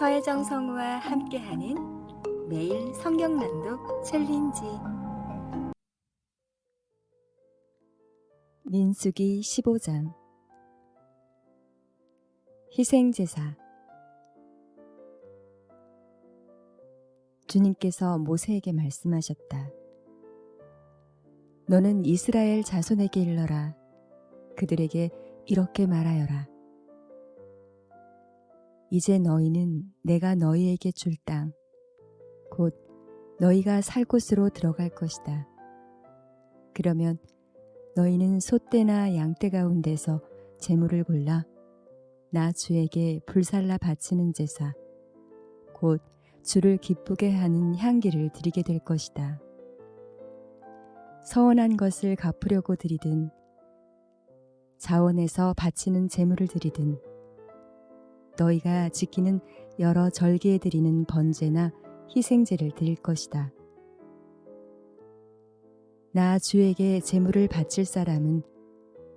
서혜정 성우와 함께하는 매일 성경 낭독 챌린지. 민수기 15장. 희생제사. 주님께서 모세에게 말씀하셨다. 너는 이스라엘 자손에게 일러라. 그들에게 이렇게 말하여라. 이제 너희는 내가 너희에게 줄 땅, 곧 너희가 살 곳으로 들어갈 것이다. 그러면 너희는 소떼나 양떼 가운데서 제물을 골라 나 주에게 불살라 바치는 제사, 곧 주를 기쁘게 하는 향기를 드리게 될 것이다. 서원한 것을 갚으려고 드리든 자원에서 바치는 제물을 드리든 너희가 지키는 여러 절기에 드리는 번제나 희생제를 드릴 것이다. 나 주에게 제물을 바칠 사람은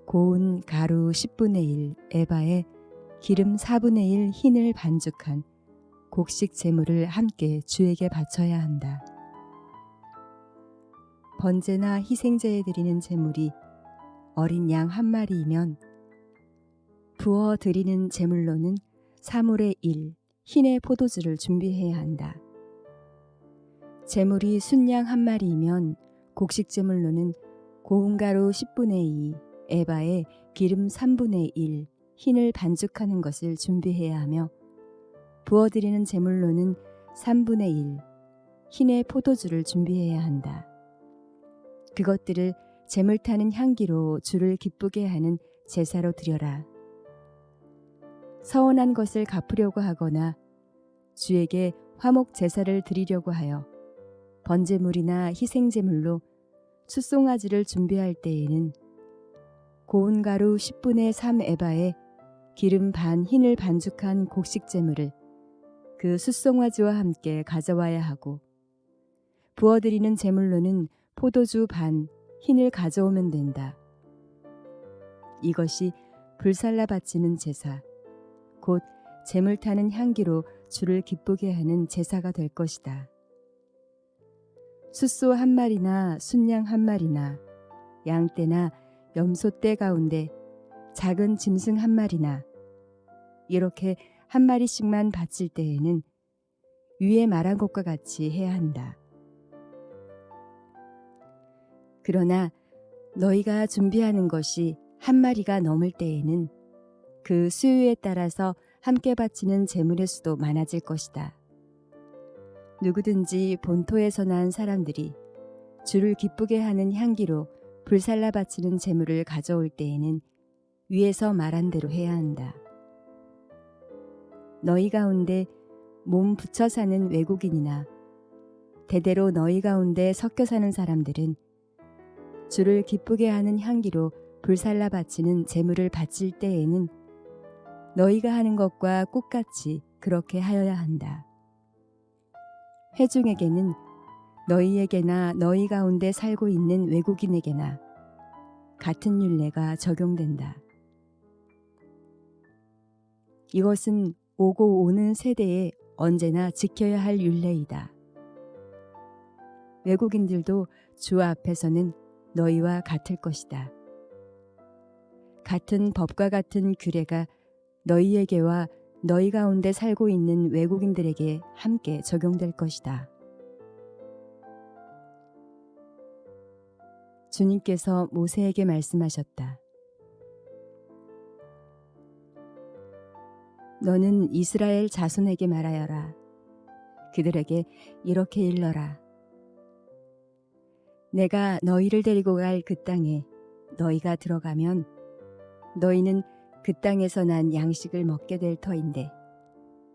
고운 가루 10분의 1 에바에 기름 4분의 1 흰을 반죽한 곡식 제물을 함께 주에게 바쳐야 한다. 번제나 희생제에 드리는 제물이 어린 양 한 마리이면 부어 드리는 제물로는 3분의 1 흰의 포도주를 준비해야 한다. 제물이 순양 한 마리이면 곡식 제물로는 고운 가루 10분의 2 에바에 기름 3분의 1 흰을 반죽하는 것을 준비해야 하며 부어드리는 제물로는 3분의 1 흰의 포도주를 준비해야 한다. 그것들을 제물 타는 향기로 주를 기쁘게 하는 제사로 드려라. 서원한 것을 갚으려고 하거나 주에게 화목 제사를 드리려고 하여 번제물이나 희생제물로 숫송아지를 준비할 때에는 고운 가루 10분의 3 에바에 기름 반 흰을 반죽한 곡식 제물을 그 숫송아지와 함께 가져와야 하고 부어드리는 제물로는 포도주 반 흰을 가져오면 된다. 이것이 불살라 바치는 제사, 곧 제물 타는 향기로 주를 기쁘게 하는 제사가 될 것이다. 숫소 한 마리나 순양 한 마리나 양떼나 염소떼 가운데 작은 짐승 한 마리나 이렇게 한 마리씩만 바칠 때에는 위에 말한 것과 같이 해야 한다. 그러나 너희가 준비하는 것이 한 마리가 넘을 때에는 그 수요에 따라서 함께 바치는 제물의 수도 많아질 것이다. 누구든지 본토에서 난 사람들이 주를 기쁘게 하는 향기로 불살라 바치는 제물을 가져올 때에는 위에서 말한 대로 해야 한다. 너희 가운데 몸 붙여 사는 외국인이나 대대로 너희 가운데 섞여 사는 사람들은 주를 기쁘게 하는 향기로 불살라 바치는 제물을 바칠 때에는 너희가 하는 것과 똑같이 그렇게 하여야 한다. 회중에게는 너희에게나 너희 가운데 살고 있는 외국인에게나 같은 율례가 적용된다. 이것은 오고 오는 세대에 언제나 지켜야 할 율례이다. 외국인들도 주 앞에서는 너희와 같을 것이다. 같은 법과 같은 규례가 너희에게와 너희 가운데 살고 있는 외국인들에게 함께 적용될 것이다. 주님께서 모세에게 말씀하셨다. 너는 이스라엘 자손에게 말하여라. 그들에게 이렇게 일러라. 내가 너희를 데리고 갈 그 땅에 너희가 들어가면 너희는 그 땅에서 난 양식을 먹게 될 터인데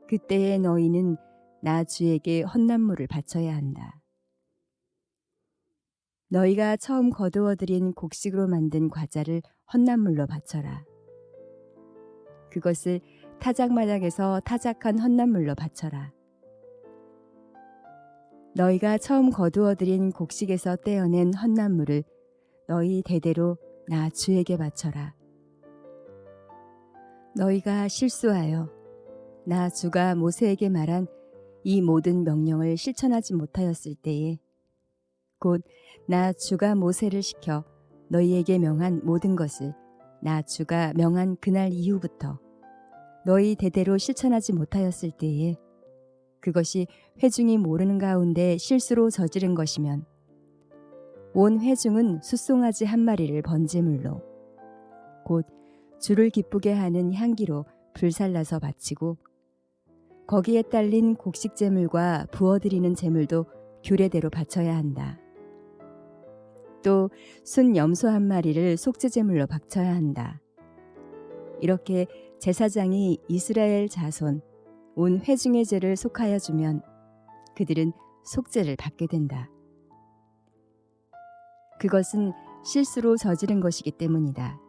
그때에 너희는 나 주에게 헌난물을 바쳐야 한다. 너희가 처음 거두어들인 곡식으로 만든 과자를 헌난물로 바쳐라. 그것을 타작마당에서 타작한 헌난물로 바쳐라. 너희가 처음 거두어들인 곡식에서 떼어낸 헌난물을 너희 대대로 나 주에게 바쳐라. 너희가 실수하여 나 주가 모세에게 말한 이 모든 명령을 실천하지 못하였을 때에 곧 나 주가 모세를 시켜 너희에게 명한 모든 것을 나 주가 명한 그날 이후부터 너희 대대로 실천하지 못하였을 때에 그것이 회중이 모르는 가운데 실수로 저지른 것이면 온 회중은 숫송아지 한 마리를 번제물로 곧 주를 기쁘게 하는 향기로 불살라서 바치고 거기에 딸린 곡식제물과 부어드리는 제물도 규례대로 바쳐야 한다. 또 순 염소 한 마리를 속죄제물로 바쳐야 한다. 이렇게 제사장이 이스라엘 자손 온 회중의 죄를 속하여 주면 그들은 속죄를 받게 된다. 그것은 실수로 저지른 것이기 때문이다.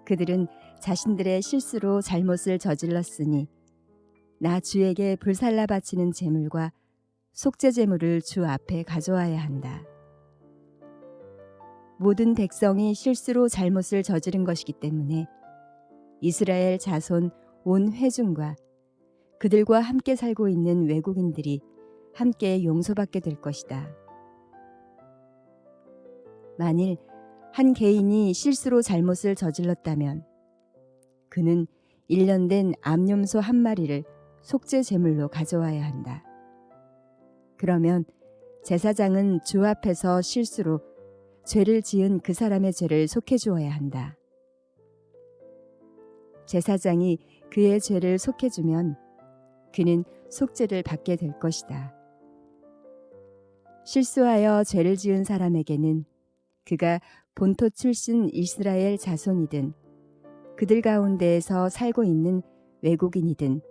그들은 자신들의 실수로 잘못을 저질렀으니 나 주에게 불살라 바치는 제물과 속죄 제물을 주 앞에 가져와야 한다. 모든 백성이 실수로 잘못을 저지른 것이기 때문에 이스라엘 자손 온 회중과 그들과 함께 살고 있는 외국인들이 함께 용서받게 될 것이다. 만일 한 개인이 실수로 잘못을 저질렀다면 그는 1년 된 암염소 한 마리를 속죄 제물로 가져와야 한다. 그러면 제사장은 주 앞에서 실수로 죄를 지은 그 사람의 죄를 속해 주어야 한다. 제사장이 그의 죄를 속해 주면 그는 속죄를 받게 될 것이다. 실수하여 죄를 지은 사람에게는 그가 본토 출신 이스라엘 자손이든 그들 가운데에서 살고 있는 외국인이든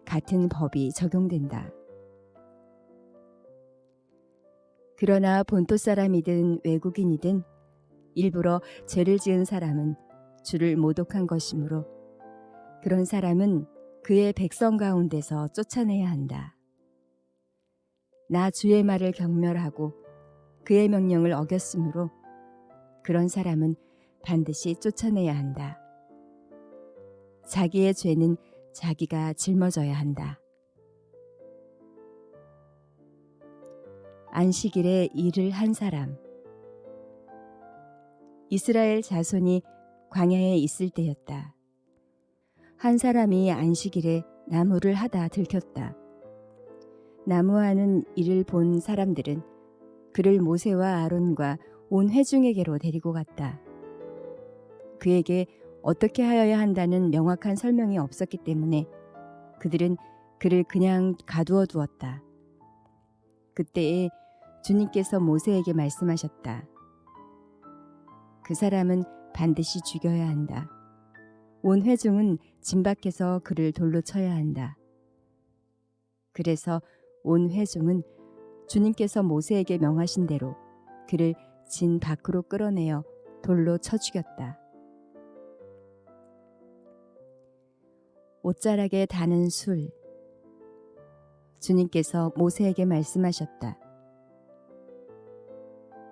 같은 법이 적용된다. 그러나 본토 사람이든 외국인이든 일부러 죄를 지은 사람은 주를 모독한 것이므로 그런 사람은 그의 백성 가운데서 쫓아내야 한다. 나 주의 말을 경멸하고 그의 명령을 어겼으므로 그런 사람은 반드시 쫓아내야 한다. 자기의 죄는 자기가 짊어져야 한다. 안식일에 일을 한 사람. 이스라엘 자손이 광야에 있을 때였다. 한 사람이 안식일에 나무를 하다 들켰다. 나무하는 일을 본 사람들은 그를 모세와 아론과 온 회중에게로 데리고 갔다. 그에게 어떻게 하여야 한다는 명확한 설명이 없었기 때문에 그들은 그를 그냥 가두어 두었다. 그때에 주님께서 모세에게 말씀하셨다. 그 사람은 반드시 죽여야 한다. 온 회중은 진 밖에서 그를 돌로 쳐야 한다. 그래서 온 회중은 주님께서 모세에게 명하신 대로 그를 진 밖으로 끌어내어 돌로 쳐 죽였다. 옷자락에 다는 술. 주님께서 모세에게 말씀하셨다.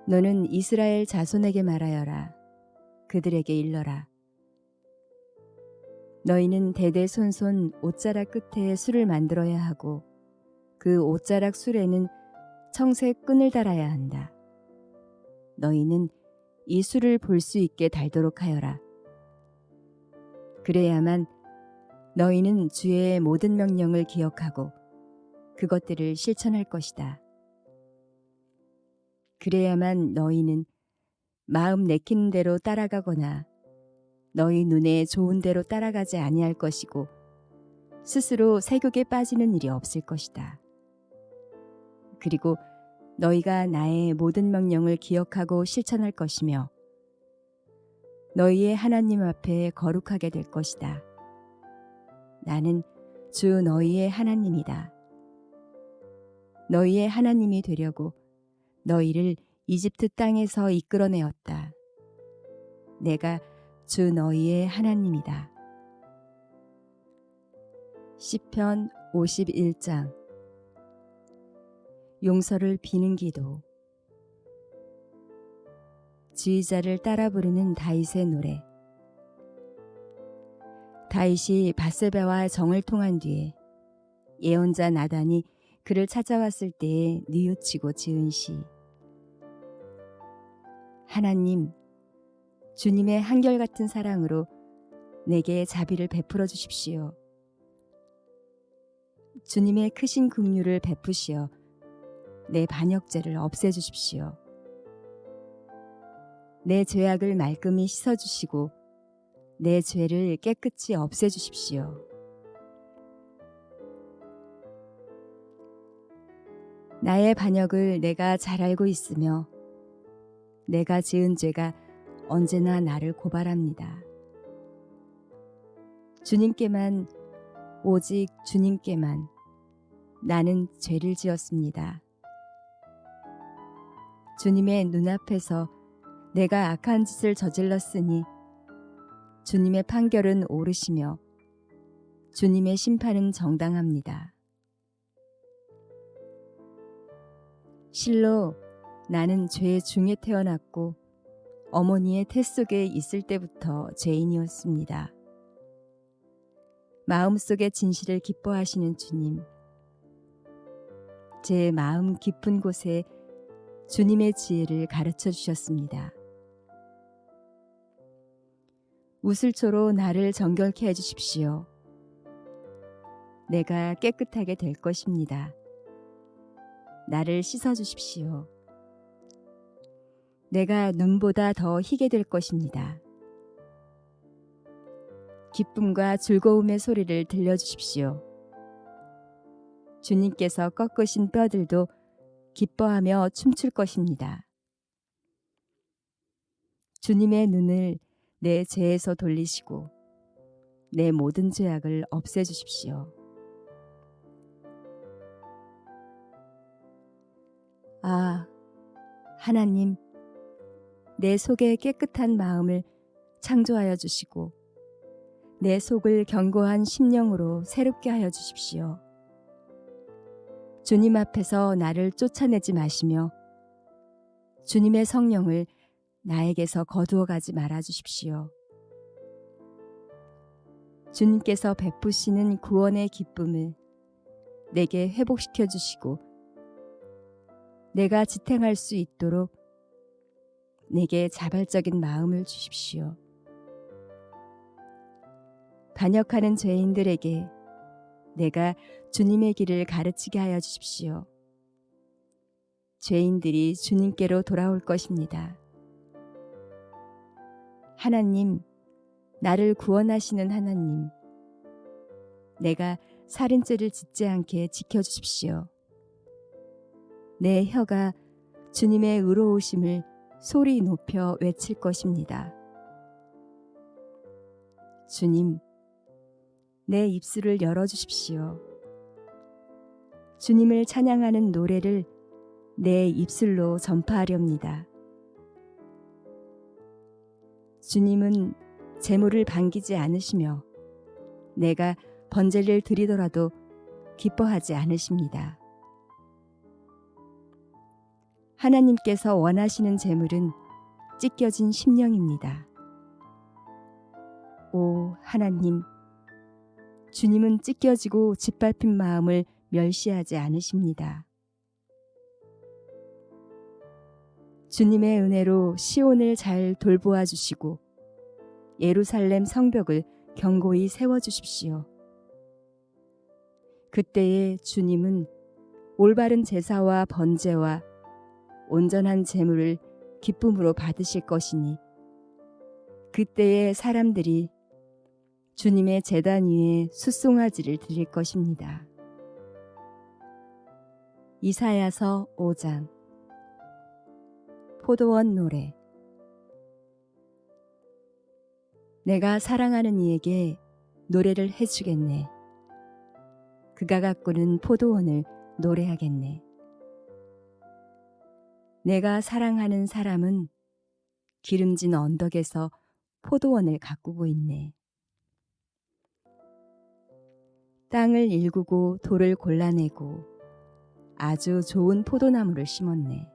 너는 이스라엘 자손에게 말하여라. 그들에게 일러라. 너희는 대대손손 옷자락 끝에 술을 만들어야 하고 그 옷자락 술에는 청색 끈을 달아야 한다. 너희는 이 술을 볼 수 있게 달도록 하여라. 그래야만 너희는 주의 모든 명령을 기억하고 그것들을 실천할 것이다. 그래야만 너희는 마음 내키는 대로 따라가거나 너희 눈에 좋은 대로 따라가지 아니할 것이고 스스로 세욕에 빠지는 일이 없을 것이다. 그리고 너희가 나의 모든 명령을 기억하고 실천할 것이며 너희의 하나님 앞에 거룩하게 될 것이다. 나는 주 너희의 하나님이다. 너희의 하나님이 되려고 너희를 이집트 땅에서 이끌어내었다. 내가 주 너희의 하나님이다. 시편 51장. 용서를 비는 기도. 지휘자를 따라 부르는 다윗의 노래. 다윗이 밧세바와 정을 통한 뒤에 예언자 나단이 그를 찾아왔을 때에 뉘우치고 지은 시. 하나님, 주님의 한결같은 사랑으로 내게 자비를 베풀어 주십시오. 주님의 크신 긍휼을 베푸시어 내 반역죄를 없애주십시오. 내 죄악을 말끔히 씻어주시고 내 죄를 깨끗이 없애주십시오. 나의 반역을 내가 잘 알고 있으며 내가 지은 죄가 언제나 나를 고발합니다. 주님께만, 오직 주님께만 나는 죄를 지었습니다. 주님의 눈앞에서 내가 악한 짓을 저질렀으니 주님의 판결은 옳으시며 주님의 심판은 정당합니다. 실로 나는 죄 중에 태어났고 어머니의 태 속에 있을 때부터 죄인이었습니다. 마음속의 진실을 기뻐하시는 주님, 제 마음 깊은 곳에 주님의 지혜를 가르쳐 주셨습니다. 우슬초로 나를 정결케 해주십시오. 내가 깨끗하게 될 것입니다. 나를 씻어주십시오. 내가 눈보다 더 희게 될 것입니다. 기쁨과 즐거움의 소리를 들려주십시오. 주님께서 꺾으신 뼈들도 기뻐하며 춤출 것입니다. 주님의 눈을 내 죄에서 돌리시고 내 모든 죄악을 없애주십시오. 아, 하나님, 내 속에 깨끗한 마음을 창조하여 주시고 내 속을 견고한 심령으로 새롭게 하여 주십시오. 주님 앞에서 나를 쫓아내지 마시며 주님의 성령을 나에게서 거두어 가지 말아 주십시오. 주님께서 베푸시는 구원의 기쁨을 내게 회복시켜 주시고 내가 지탱할 수 있도록 내게 자발적인 마음을 주십시오. 반역하는 죄인들에게 내가 주님의 길을 가르치게 하여 주십시오. 죄인들이 주님께로 돌아올 것입니다. 하나님, 나를 구원하시는 하나님, 내가 살인죄를 짓지 않게 지켜주십시오. 내 혀가 주님의 의로우심을 소리 높여 외칠 것입니다. 주님, 내 입술을 열어주십시오. 주님을 찬양하는 노래를 내 입술로 전파하렵니다. 주님은 재물을 반기지 않으시며 내가 번제를 드리더라도 기뻐하지 않으십니다. 하나님께서 원하시는 재물은 찢겨진 심령입니다. 오 하나님, 주님은 찢겨지고 짓밟힌 마음을 멸시하지 않으십니다. 주님의 은혜로 시온을 잘 돌보아 주시고 예루살렘 성벽을 견고히 세워주십시오. 그때에 주님은 올바른 제사와 번제와 온전한 제물을 기쁨으로 받으실 것이니 그때에 사람들이 주님의 제단 위에 숫송아지를 드릴 것입니다. 이사야서 5장. 포도원 노래. 내가 사랑하는 이에게 노래를 해주겠네. 그가 가꾸는 포도원을 노래하겠네. 내가 사랑하는 사람은 기름진 언덕에서 포도원을 가꾸고 있네. 땅을 일구고 돌을 골라내고 아주 좋은 포도나무를 심었네.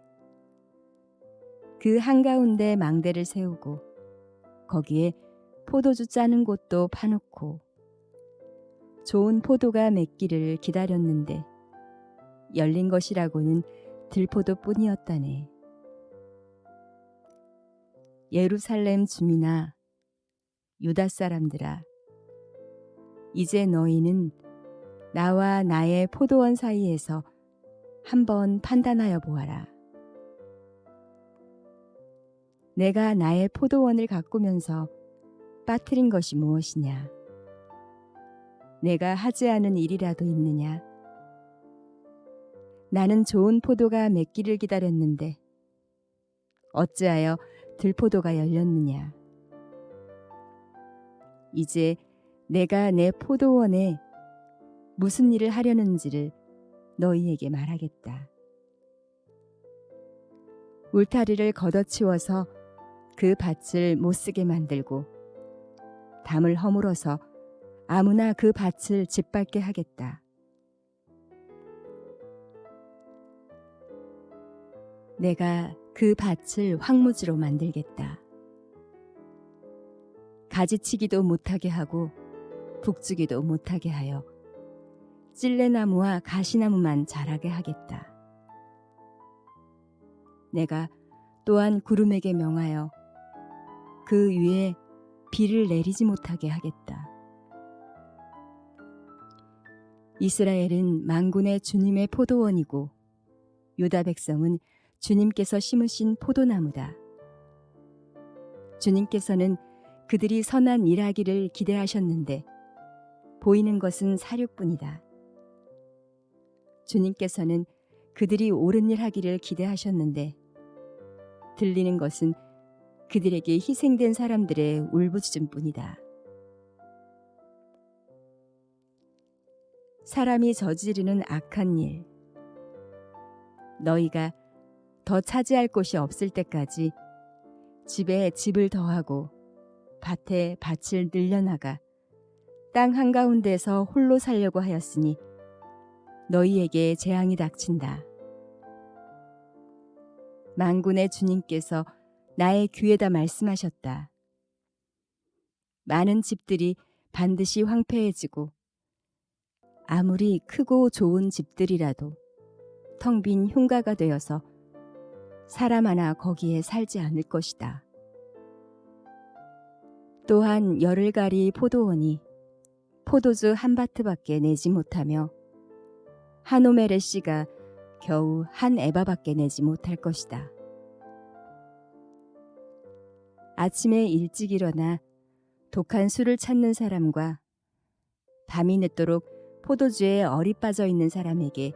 그 한가운데 망대를 세우고 거기에 포도주 짜는 곳도 파놓고 좋은 포도가 맺기를 기다렸는데 열린 것이라고는 들포도뿐이었다네. 예루살렘 주민아, 유다 사람들아, 이제 너희는 나와 나의 포도원 사이에서 한번 판단하여 보아라. 내가 나의 포도원을 가꾸면서 빠뜨린 것이 무엇이냐? 내가 하지 않은 일이라도 있느냐? 나는 좋은 포도가 맺기를 기다렸는데 어찌하여 들포도가 열렸느냐? 이제 내가 내 포도원에 무슨 일을 하려는지를 너희에게 말하겠다. 울타리를 걷어치워서 그 밭을 못쓰게 만들고 담을 허물어서 아무나 그 밭을 짓밟게 하겠다. 내가 그 밭을 황무지로 만들겠다. 가지치기도 못하게 하고 북주기도 못하게 하여 찔레나무와 가시나무만 자라게 하겠다. 내가 또한 구름에게 명하여 그 위에 비를 내리지 못하게 하겠다. 이스라엘은 만군의 주님의 포도원이고 유다 백성은 주님께서 심으신 포도나무다. 주님께서는 그들이 선한 일하기를 기대하셨는데 보이는 것은 사륙뿐이다. 주님께서는 그들이 옳은 일 하기를 기대하셨는데 들리는 것은 그들에게 희생된 사람들의 울부짖음뿐이다. 사람이 저지르는 악한 일, 너희가 더 차지할 곳이 없을 때까지 집에 집을 더하고 밭에 밭을 늘려나가 땅 한가운데서 홀로 살려고 하였으니 너희에게 재앙이 닥친다. 만군의 주님께서 나의 귀에다 말씀하셨다. 많은 집들이 반드시 황폐해지고 아무리 크고 좋은 집들이라도 텅 빈 흉가가 되어서 사람 하나 거기에 살지 않을 것이다. 또한 열흘가리 포도원이 포도주 한 바트밖에 내지 못하며 한 오멜의 씨가 겨우 한 에바밖에 내지 못할 것이다. 아침에 일찍 일어나 독한 술을 찾는 사람과 밤이 늦도록 포도주에 얼이 빠져 있는 사람에게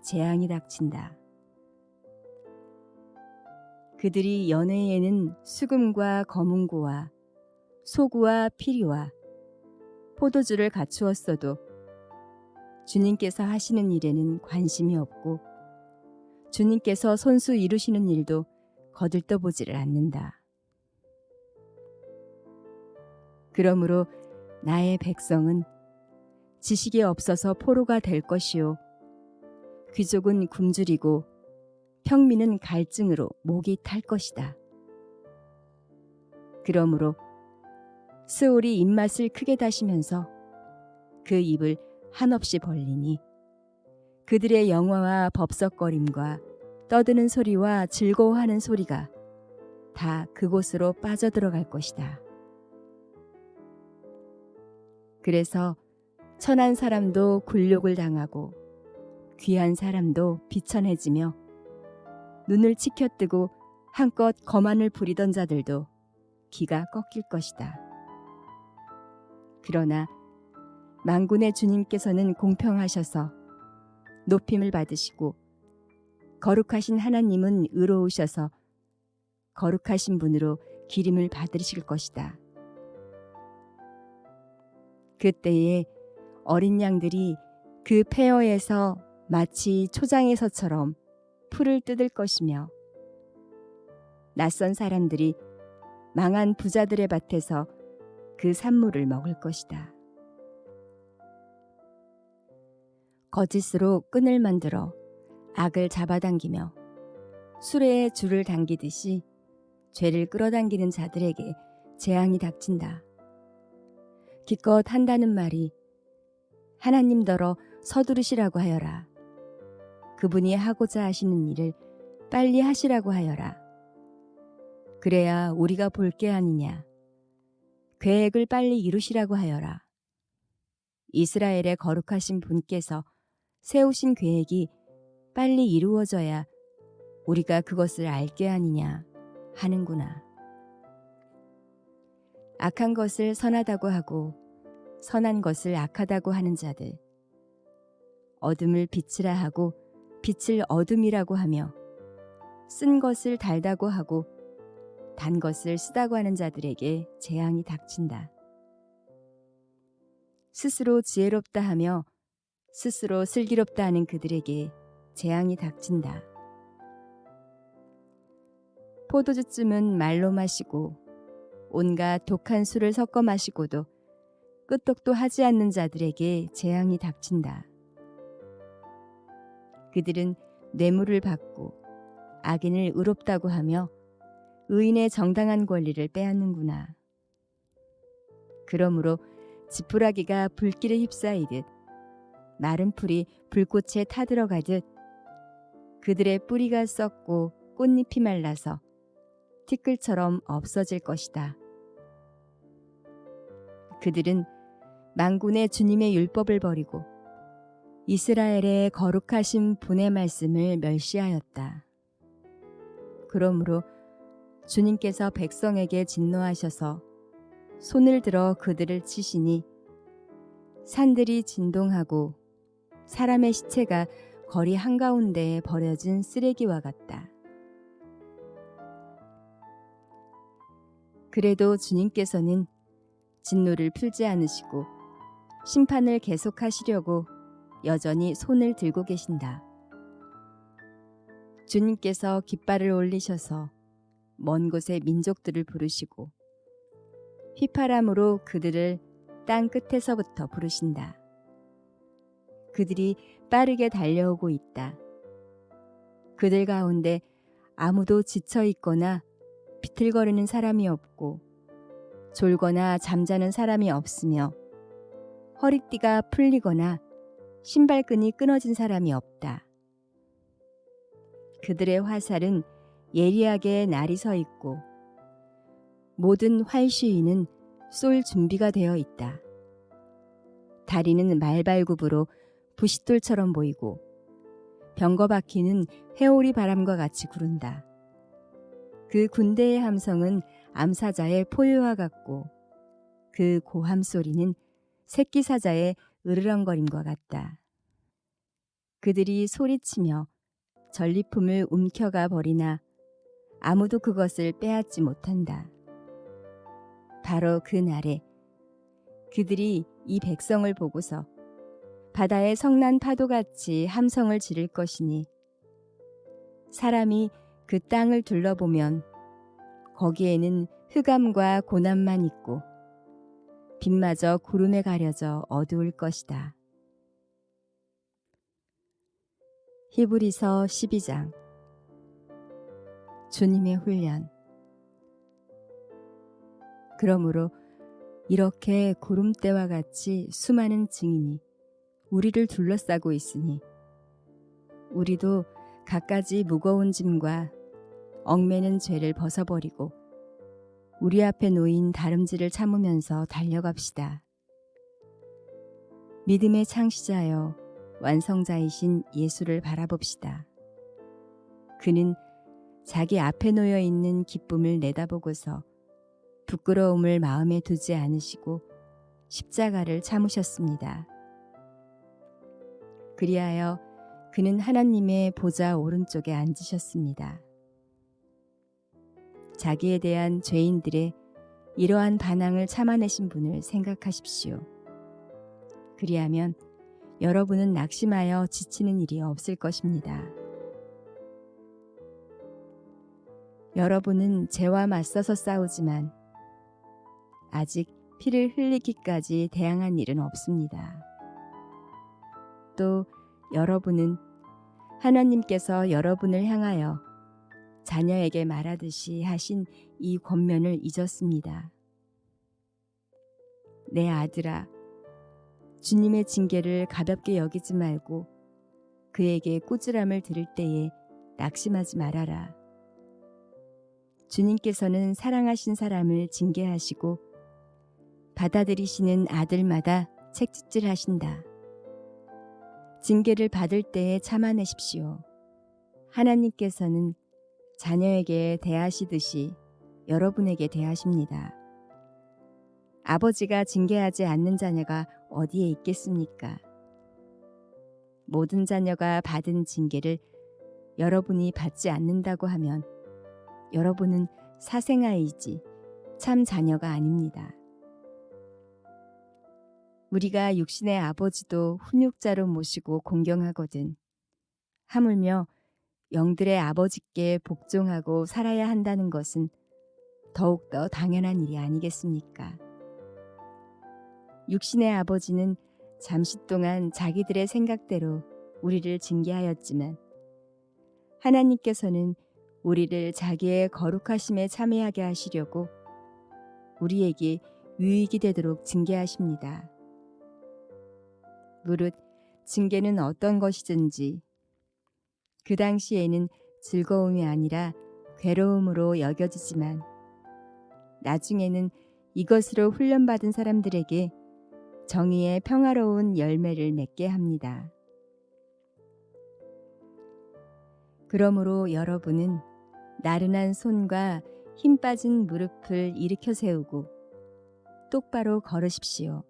재앙이 닥친다. 그들이 연회에는 수금과 검은고와 소구와 피리와 포도주를 갖추었어도 주님께서 하시는 일에는 관심이 없고 주님께서 손수 이루시는 일도 거들떠보지를 않는다. 그러므로 나의 백성은 지식이 없어서 포로가 될 것이요 귀족은 굶주리고 평민은 갈증으로 목이 탈 것이다. 그러므로 스올이 입맛을 크게 다시면서 그 입을 한없이 벌리니 그들의 영화와 법석거림과 떠드는 소리와 즐거워하는 소리가 다 그곳으로 빠져들어갈 것이다. 그래서 천한 사람도 굴욕을 당하고 귀한 사람도 비천해지며 눈을 치켜뜨고 한껏 거만을 부리던 자들도 기가 꺾일 것이다. 그러나 만군의 주님께서는 공평하셔서 높임을 받으시고 거룩하신 하나님은 의로우셔서 거룩하신 분으로 기림을 받으실 것이다. 그때에 어린 양들이 그 폐허에서 마치 초장에서처럼 풀을 뜯을 것이며 낯선 사람들이 망한 부자들의 밭에서 그 산물을 먹을 것이다. 거짓으로 끈을 만들어 악을 잡아당기며 수레에 줄을 당기듯이 죄를 끌어당기는 자들에게 재앙이 닥친다. 기껏 한다는 말이 하나님더러 서두르시라고 하여라. 그분이 하고자 하시는 일을 빨리 하시라고 하여라. 그래야 우리가 볼 게 아니냐. 계획을 빨리 이루시라고 하여라. 이스라엘의 거룩하신 분께서 세우신 계획이 빨리 이루어져야 우리가 그것을 알게 아니냐 하는구나. 악한 것을 선하다고 하고 선한 것을 악하다고 하는 자들, 어둠을 빛이라 하고 빛을 어둠이라고 하며 쓴 것을 달다고 하고 단 것을 쓰다고 하는 자들에게 재앙이 닥친다. 스스로 지혜롭다 하며 스스로 슬기롭다 하는 그들에게 재앙이 닥친다. 포도주쯤은 말로 마시고 온갖 독한 술을 섞어 마시고도 끄떡도 하지 않는 자들에게 재앙이 닥친다. 그들은 뇌물을 받고 악인을 의롭다고 하며 의인의 정당한 권리를 빼앗는구나. 그러므로 지푸라기가 불길에 휩싸이듯 마른 풀이 불꽃에 타들어가듯 그들의 뿌리가 썩고 꽃잎이 말라서 티끌처럼 없어질 것이다. 그들은 만군의 주님의 율법을 버리고 이스라엘의 거룩하신 분의 말씀을 멸시하였다. 그러므로 주님께서 백성에게 진노하셔서 손을 들어 그들을 치시니 산들이 진동하고 사람의 시체가 거리 한가운데에 버려진 쓰레기와 같다. 그래도 주님께서는 진노를 풀지 않으시고 심판을 계속하시려고 여전히 손을 들고 계신다. 주님께서 깃발을 올리셔서 먼 곳의 민족들을 부르시고 휘파람으로 그들을 땅 끝에서부터 부르신다. 그들이 빠르게 달려오고 있다. 그들 가운데 아무도 지쳐 있거나 비틀거리는 사람이 없고 졸거나 잠자는 사람이 없으며 허리띠가 풀리거나 신발끈이 끊어진 사람이 없다. 그들의 화살은 예리하게 날이 서 있고 모든 활시위는 쏠 준비가 되어 있다. 다리는 말발굽으로 부싯돌처럼 보이고 병거바퀴는 회오리 바람과 같이 구른다. 그 군대의 함성은 암사자의 포효와 같고 그 고함 소리는 새끼 사자의 으르렁거림과 같다. 그들이 소리치며 전리품을 움켜가 버리나 아무도 그것을 빼앗지 못한다. 바로 그 날에 그들이 이 백성을 보고서 바다의 성난 파도같이 함성을 지를 것이니 사람이 그 땅을 둘러보면 거기에는 흑암과 고난만 있고 빛마저 구름에 가려져 어두울 것이다. 히브리서 12장. 주님의 훈련. 그러므로 이렇게 구름대와 같이 수많은 증인이 우리를 둘러싸고 있으니 우리도 갖가지 무거운 짐과 얽매는 죄를 벗어버리고 우리 앞에 놓인 다름질을 참으면서 달려갑시다. 믿음의 창시자여 완성자이신 예수를 바라봅시다. 그는 자기 앞에 놓여 있는 기쁨을 내다보고서 부끄러움을 마음에 두지 않으시고 십자가를 참으셨습니다. 그리하여 그는 하나님의 보좌 오른쪽에 앉으셨습니다. 자기에 대한 죄인들의 이러한 반항을 참아내신 분을 생각하십시오. 그리하면 여러분은 낙심하여 지치는 일이 없을 것입니다. 여러분은 죄와 맞서서 싸우지만 아직 피를 흘리기까지 대항한 일은 없습니다. 또 여러분은 하나님께서 여러분을 향하여 자녀에게 말하듯이 하신 이 권면을 잊었습니다. 내 아들아, 주님의 징계를 가볍게 여기지 말고 그에게 꾸지람을 들을 때에 낙심하지 말아라. 주님께서는 사랑하신 사람을 징계하시고 받아들이시는 아들마다 책짓질하신다. 징계를 받을 때에 참아내십시오. 하나님께서는 자녀에게 대하시듯이 여러분에게 대하십니다. 아버지가 징계하지 않는 자녀가 어디에 있겠습니까? 모든 자녀가 받은 징계를 여러분이 받지 않는다고 하면 여러분은 사생아이지 참 자녀가 아닙니다. 우리가 육신의 아버지도 훈육자로 모시고 공경하거든 하물며 영들의 아버지께 복종하고 살아야 한다는 것은 더욱더 당연한 일이 아니겠습니까? 육신의 아버지는 잠시 동안 자기들의 생각대로 우리를 징계하였지만 하나님께서는 우리를 자기의 거룩하심에 참여하게 하시려고 우리에게 유익이 되도록 징계하십니다. 무릇 징계는 어떤 것이든지 그 당시에는 즐거움이 아니라 괴로움으로 여겨지지만 나중에는 이것으로 훈련받은 사람들에게 정의의 평화로운 열매를 맺게 합니다. 그러므로 여러분은 나른한 손과 힘 빠진 무릎을 일으켜 세우고 똑바로 걸으십시오.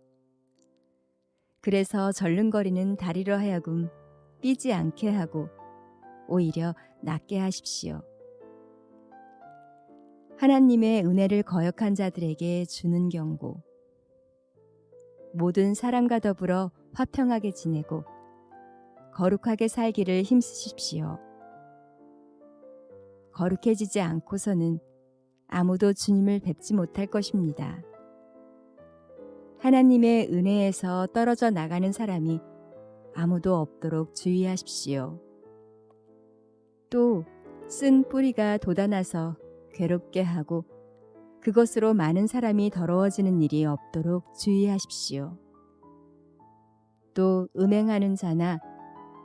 그래서 절름거리는 다리로 하여금 삐지 않게 하고 오히려 낫게 하십시오. 하나님의 은혜를 거역한 자들에게 주는 경고. 모든 사람과 더불어 화평하게 지내고 거룩하게 살기를 힘쓰십시오. 거룩해지지 않고서는 아무도 주님을 뵙지 못할 것입니다. 하나님의 은혜에서 떨어져 나가는 사람이 아무도 없도록 주의하십시오. 또 쓴 뿌리가 돋아나서 괴롭게 하고 그것으로 많은 사람이 더러워지는 일이 없도록 주의하십시오. 또 음행하는 자나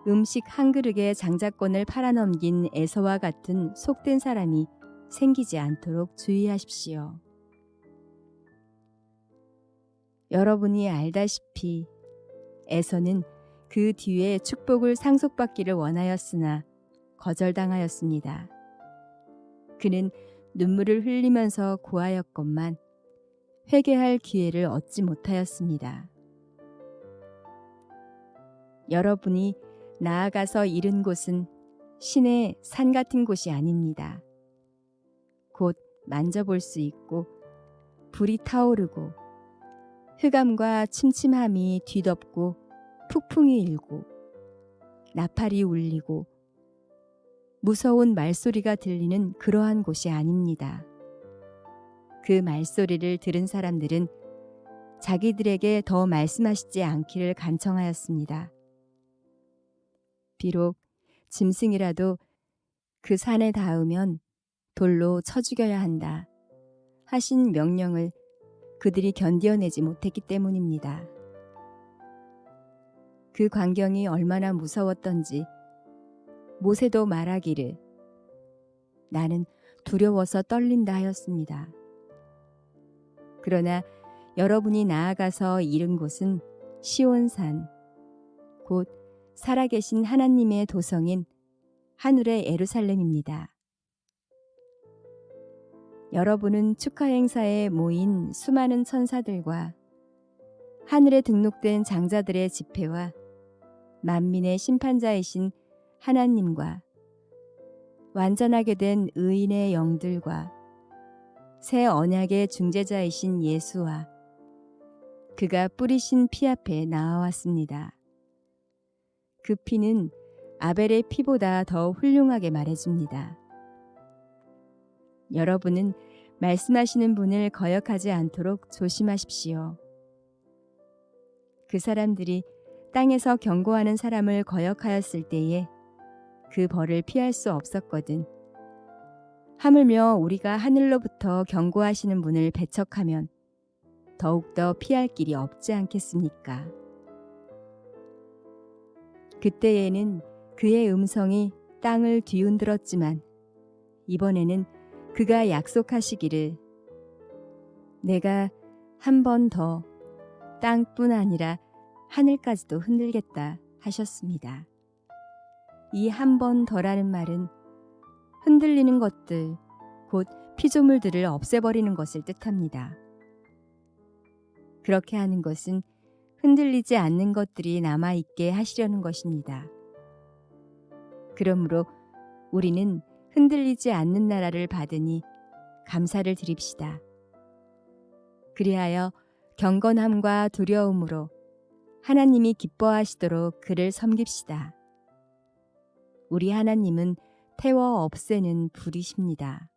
음식 한 그릇에 장자권을 팔아넘긴 에서와 같은 속된 사람이 생기지 않도록 주의하십시오. 여러분이 알다시피 에서는 그 뒤에 축복을 상속받기를 원하였으나 거절당하였습니다. 그는 눈물을 흘리면서 고하였건만 회개할 기회를 얻지 못하였습니다. 여러분이 나아가서 이른 곳은 신의 산 같은 곳이 아닙니다. 곧 만져볼 수 있고 불이 타오르고 흑암과 침침함이 뒤덮고 폭풍이 일고 나팔이 울리고 무서운 말소리가 들리는 그러한 곳이 아닙니다. 그 말소리를 들은 사람들은 자기들에게 더 말씀하시지 않기를 간청하였습니다. 비록 짐승이라도 그 산에 닿으면 돌로 쳐 죽여야 한다 하신 명령을 그들이 견디어내지 못했기 때문입니다. 그 광경이 얼마나 무서웠던지 모세도 말하기를 나는 두려워서 떨린다 하였습니다. 그러나 여러분이 나아가서 이른 곳은 시온산 곧 살아계신 하나님의 도성인 하늘의 예루살렘입니다. 여러분은 축하 행사에 모인 수많은 천사들과 하늘에 등록된 장자들의 집회와 만민의 심판자이신 하나님과 완전하게 된 의인의 영들과 새 언약의 중재자이신 예수와 그가 뿌리신 피 앞에 나아왔습니다. 그 피는 아벨의 피보다 더 훌륭하게 말해줍니다. 여러분은 말씀하시는 분을 거역하지 않도록 조심하십시오. 그 사람들이 땅에서 경고하는 사람을 거역하였을 때에 그 벌을 피할 수 없었거든. 하물며 우리가 하늘로부터 경고하시는 분을 배척하면 더욱더 피할 길이 없지 않겠습니까? 그때에는 그의 음성이 땅을 뒤흔들었지만 이번에는 그가 약속하시기를 내가 한 번 더 땅뿐 아니라 하늘까지도 흔들겠다 하셨습니다. 이 한 번 더라는 말은 흔들리는 것들, 곧 피조물들을 없애버리는 것을 뜻합니다. 그렇게 하는 것은 흔들리지 않는 것들이 남아있게 하시려는 것입니다. 그러므로 우리는 흔들리지 않는 나라를 받으니 감사를 드립시다. 그리하여 경건함과 두려움으로 하나님이 기뻐하시도록 그를 섬깁시다. 우리 하나님은 태워 없애는 불이십니다.